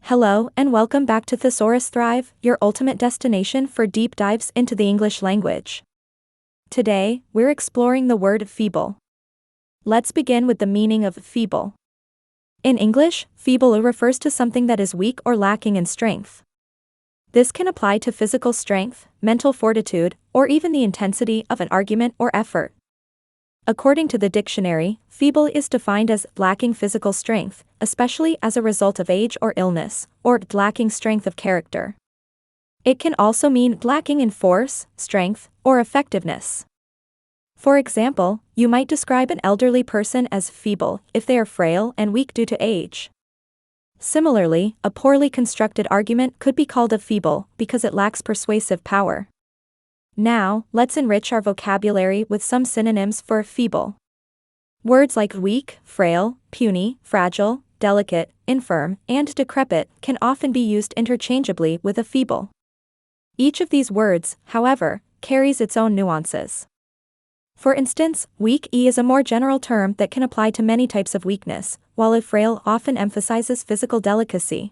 Hello and welcome back to Thesaurus Thrive, your ultimate destination for deep dives into the English language. Today, we're exploring the word feeble. Let's begin with the meaning of feeble. In English, feeble refers to something that is weak or lacking in strength. This can apply to physical strength, mental fortitude, or even the intensity of an argument or effort. According to the dictionary, feeble is defined as lacking physical strength, especially as a result of age or illness, or lacking strength of character. It can also mean lacking in force, strength, or effectiveness. For example, you might describe an elderly person as feeble if they are frail and weak due to age. Similarly, a poorly constructed argument could be called a feeble because it lacks persuasive power. Now, let's enrich our vocabulary with some synonyms for feeble. Words like weak, frail, puny, fragile, delicate, infirm, and decrepit can often be used interchangeably with a feeble. Each of these words, however, carries its own nuances. For instance, weak is a more general term that can apply to many types of weakness, while a frail often emphasizes physical delicacy.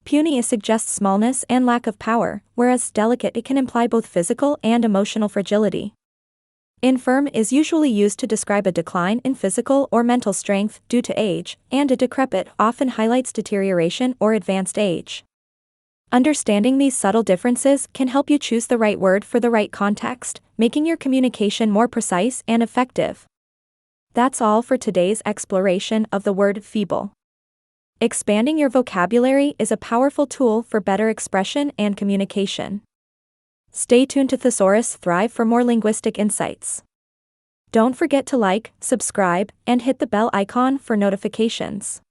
Puny suggests smallness and lack of power, whereas delicate can imply both physical and emotional fragility. Infirm is usually used to describe a decline in physical or mental strength due to age, and a decrepit often highlights deterioration or advanced age. Understanding these subtle differences can help you choose the right word for the right context, making your communication more precise and effective. That's all for today's exploration of the word feeble. Expanding your vocabulary is a powerful tool for better expression and communication. Stay tuned to Thesaurus Thrive for more linguistic insights. Don't forget to like, subscribe, and hit the bell icon for notifications.